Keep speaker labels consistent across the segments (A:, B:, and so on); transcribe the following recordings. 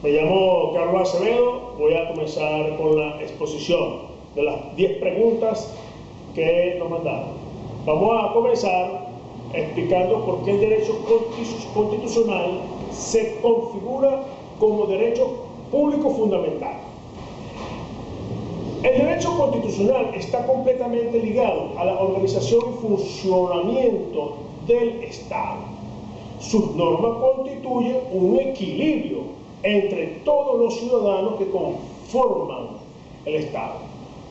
A: Me llamo Carlos Acevedo, voy a comenzar con la exposición de las 10 preguntas que nos mandaron. Vamos a comenzar explicando por qué el derecho constitucional se configura como derecho público fundamental. El derecho constitucional está completamente ligado a la organización y funcionamiento del Estado. Sus normas constituyen un equilibrio entre todos los ciudadanos que conforman el Estado.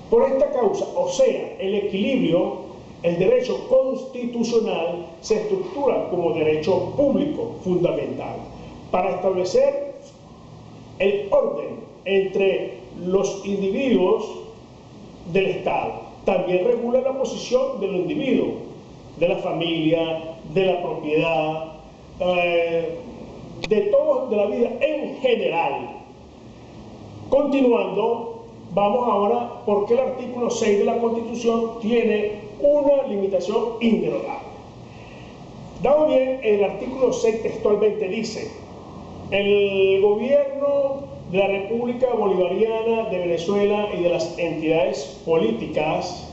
A: Por esta causa, o sea, el equilibrio, el derecho constitucional se estructura como derecho público fundamental para establecer el orden entre los individuos del Estado. También regula la posición de los individuos, de la familia, de la propiedad, de todo, de la vida en general. Continuando, vamos ahora porque el artículo 6 de la Constitución tiene una limitación inderogable. Dado bien, el artículo 6 textualmente dice: el gobierno de la República Bolivariana de Venezuela y de las entidades políticas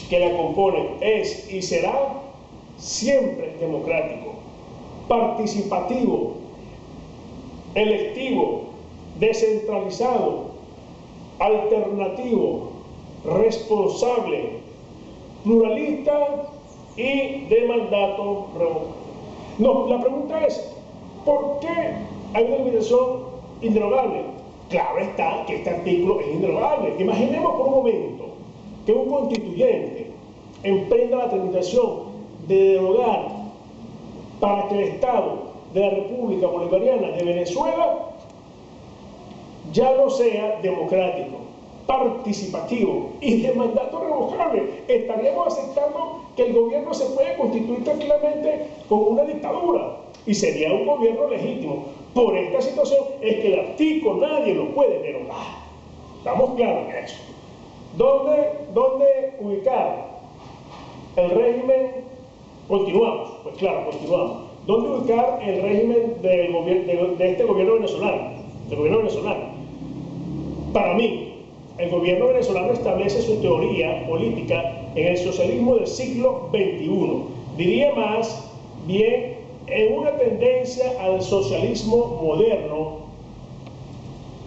A: que la componen es y será siempre democrático, participativo, electivo, descentralizado, alternativo, responsable, pluralista y de mandato revocable. No, la pregunta es, ¿por qué hay una limitación inderogable? Claro está que este artículo es inderogable. Imaginemos por un momento que un constituyente emprenda la tramitación de derogar para que el Estado de la República Bolivariana de Venezuela ya no sea democrático, participativo y de mandato revocable. Estaríamos aceptando que el gobierno se puede constituir tranquilamente como una dictadura y sería un gobierno legítimo. Por esta situación es que el artículo nadie lo puede derogar. ¿Estamos claros en eso? ¿Dónde ubicar el régimen? Continuamos, pues claro, continuamos. ¿Dónde ubicar el régimen del de este gobierno venezolano? Del gobierno venezolano. Para mí, el gobierno venezolano establece su teoría política en el socialismo del siglo XXI. Diría más bien en una tendencia al socialismo moderno.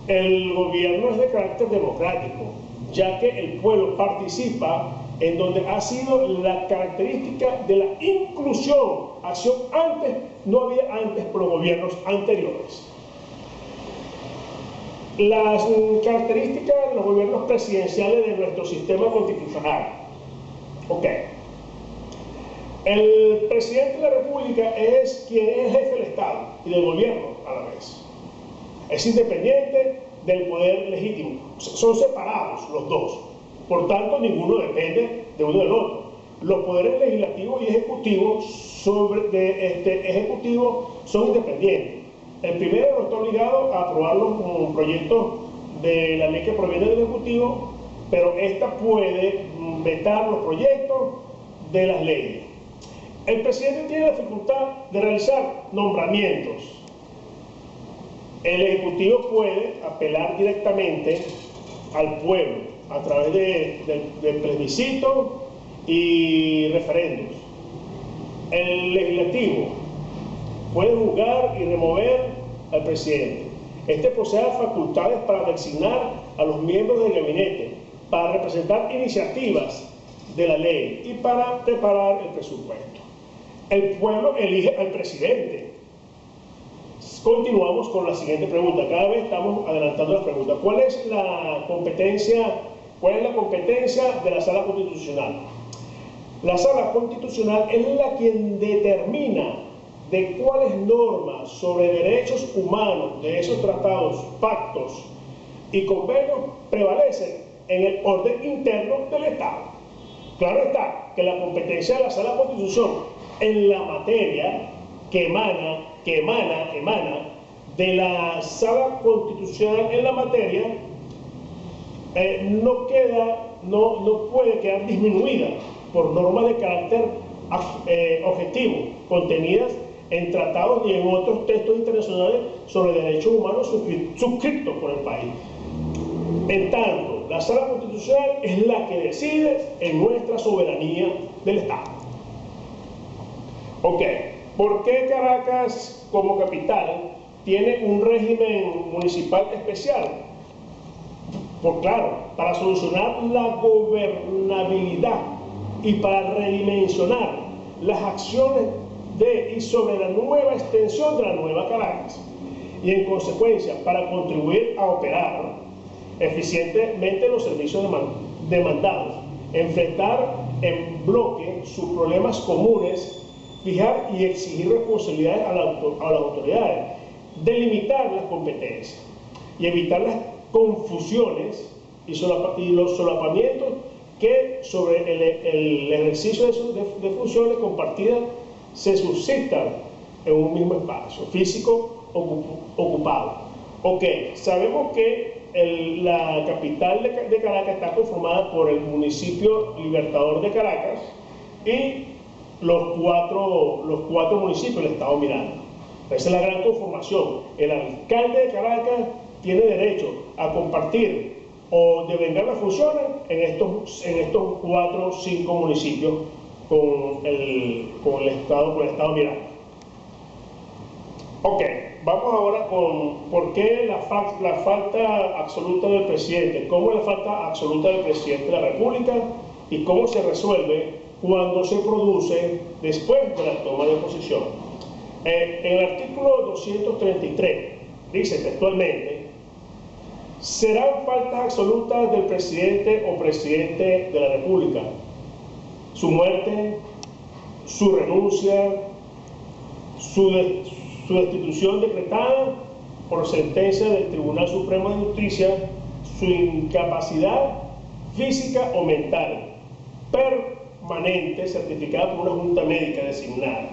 A: El gobierno es de carácter democrático, ya que el pueblo participa en donde ha sido la característica de la inclusión, acción antes, no había antes por los gobiernos anteriores. Las características de los gobiernos presidenciales de nuestro sistema constitucional. Ok. El presidente de la República es quien es jefe del Estado y del gobierno a la vez. Es independiente del poder legítimo. Son separados los dos. Por tanto, ninguno depende de uno del otro. Los poderes legislativos y ejecutivos son independientes. El primero no está obligado a aprobarlo como un proyecto de la ley que proviene del Ejecutivo, pero esta puede vetar los proyectos de las leyes. El presidente tiene la facultad de realizar nombramientos. El Ejecutivo puede apelar directamente al pueblo a través del plebiscito y referendos. El legislativo puede juzgar y remover al presidente. Este posee facultades para designar a los miembros del gabinete, para representar iniciativas de la ley y para preparar el presupuesto. El pueblo elige al presidente. Continuamos con la siguiente pregunta. Cada vez estamos adelantando las preguntas. ¿Cuál es la competencia de la Sala Constitucional? La Sala Constitucional es la quien determina de cuáles normas sobre derechos humanos de esos tratados, pactos y convenios prevalecen en el orden interno del Estado. Claro está que la competencia de la Sala Constitución en la materia que emana de la Sala Constitucional en la materia no puede quedar disminuida por normas de carácter objetivo contenidas en tratados y en otros textos internacionales sobre derechos humanos suscritos por el país. En tanto, la Sala Constitucional es la que decide en nuestra soberanía del Estado. Ok, ¿por qué Caracas como capital tiene un régimen municipal especial? Pues claro, para solucionar la gobernabilidad y para redimensionar las acciones de y sobre la nueva extensión de la Nueva Caracas, y en consecuencia para contribuir a operar eficientemente los servicios demandados, enfrentar en bloque sus problemas comunes, fijar y exigir responsabilidades a las autoridades, delimitar las competencias y evitar las confusiones y los solapamientos que sobre el ejercicio de funciones compartidas se suscitan en un mismo espacio físico ocupado. Ok, sabemos que la capital de Caracas está conformada por el municipio Libertador de Caracas y los cuatro municipios del Estado Miranda. Esa es la gran conformación. El alcalde de Caracas tiene derecho a compartir o devengar las funciones en estos 4 o 5 municipios con el Estado Miranda. Ok, vamos ahora con por qué la falta absoluta del presidente, cómo es la falta absoluta del presidente de la República y cómo se resuelve cuando se produce después de la toma de posesión. En el artículo 233 dice textualmente: serán faltas absolutas del presidente o presidente de la República su muerte, su renuncia, su destitución decretada por sentencia del Tribunal Supremo de Justicia, su incapacidad física o mental permanente certificada por una junta médica designada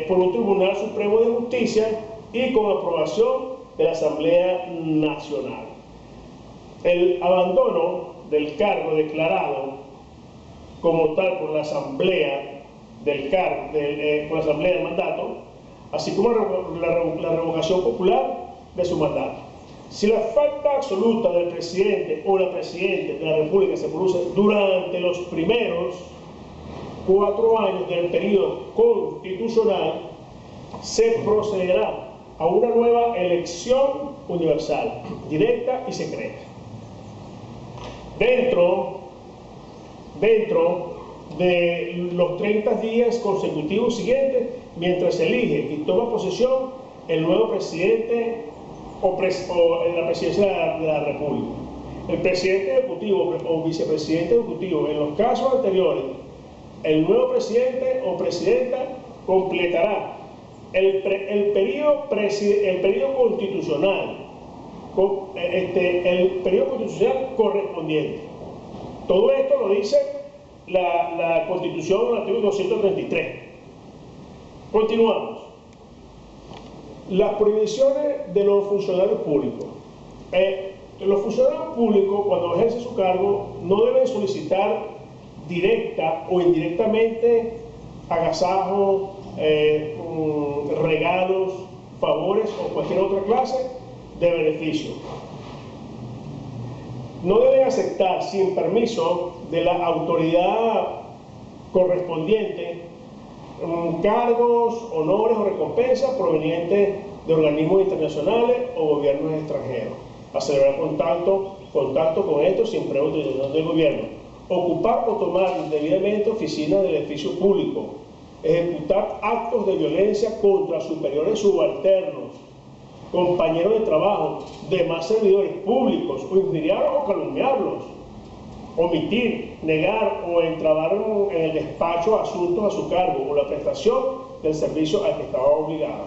A: por un Tribunal Supremo de Justicia y con aprobación de la Asamblea Nacional. El abandono del cargo declarado como tal por la Asamblea por la Asamblea del mandato, así como la revocación popular de su mandato. Si la falta absoluta del presidente o la presidenta de la República se produce durante los primeros 4 años del periodo constitucional, se procederá a una nueva elección universal, directa y secreta. Dentro de los 30 días consecutivos siguientes, mientras se elige y toma posesión el nuevo presidente o la presidencia de la República. El presidente ejecutivo o vicepresidente ejecutivo, en los casos anteriores, el nuevo presidente o presidenta completará el periodo constitucional, el periodo constitucional correspondiente. Todo esto lo dice la Constitución del artículo 233. Continuamos. Las prohibiciones de los funcionarios públicos. Los funcionarios públicos, cuando ejercen su cargo, no deben solicitar directa o indirectamente agasajos, regalos, favores o cualquier otra clase de beneficio. No deben aceptar sin permiso de la autoridad correspondiente cargos, honores o recompensas provenientes de organismos internacionales o gobiernos extranjeros. A celebrar contacto con estos sin previa autorización del gobierno. Ocupar o tomar indebidamente oficinas del edificio público. Ejecutar actos de violencia contra superiores subalternos, compañeros de trabajo, demás servidores públicos, o injuriarlos o calumniarlos. Omitir, negar o entrabar en el despacho asuntos a su cargo o la prestación del servicio al que estaba obligado.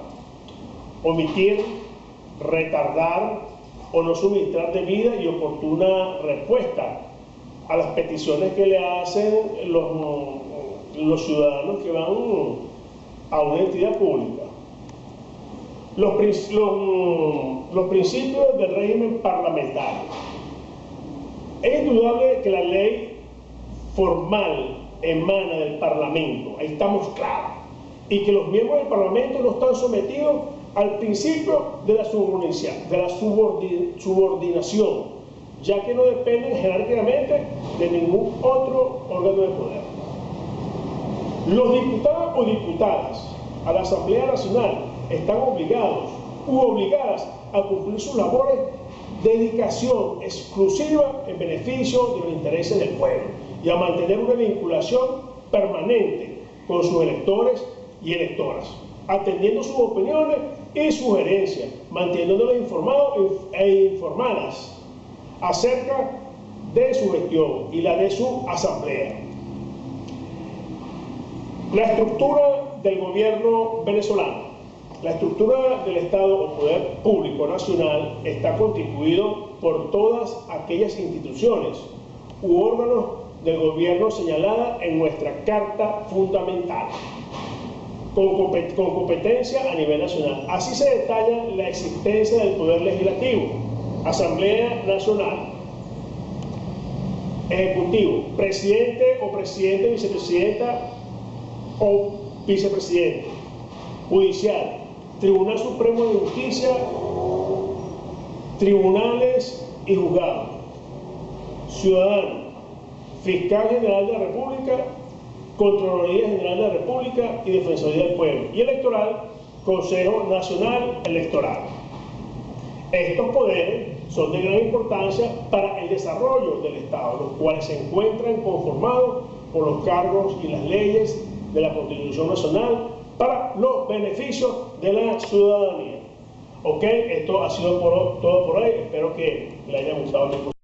A: Omitir, retardar o no suministrar debida y oportuna respuesta a las peticiones que le hacen los ciudadanos que van a una entidad pública. Los principios del régimen parlamentario. Es indudable que la ley formal emana del Parlamento, ahí estamos claros. y que los miembros del Parlamento no están sometidos al principio de la subordinación, ya que no dependen jerárquicamente de ningún otro órgano de poder. Los diputados o diputadas a la Asamblea Nacional están obligados u obligadas a cumplir sus labores de dedicación exclusiva en beneficio de los intereses del pueblo y a mantener una vinculación permanente con sus electores y electoras, atendiendo sus opiniones y sugerencias, manteniéndolos informados e informadas acerca de su gestión y la de su asamblea. La estructura del gobierno venezolano. La estructura del Estado o Poder Público Nacional está constituido por todas aquellas instituciones u órganos del gobierno señalada en nuestra Carta Fundamental, con competencia a nivel nacional. Así se detalla la existencia del Poder Legislativo, Asamblea Nacional, Ejecutivo, Presidente o Presidente, Vicepresidenta o Vicepresidente, Judicial, Tribunal Supremo de Justicia, tribunales y juzgados, ciudadano, Fiscal General de la República, Contraloría General de la República y Defensoría del Pueblo, y electoral, Consejo Nacional Electoral. Estos poderes son de gran importancia para el desarrollo del Estado, los cuales se encuentran conformados por los cargos y las leyes de la Constitución Nacional para los beneficios de la ciudadanía. Ok, esto ha sido todo por hoy. Espero que le haya gustado mi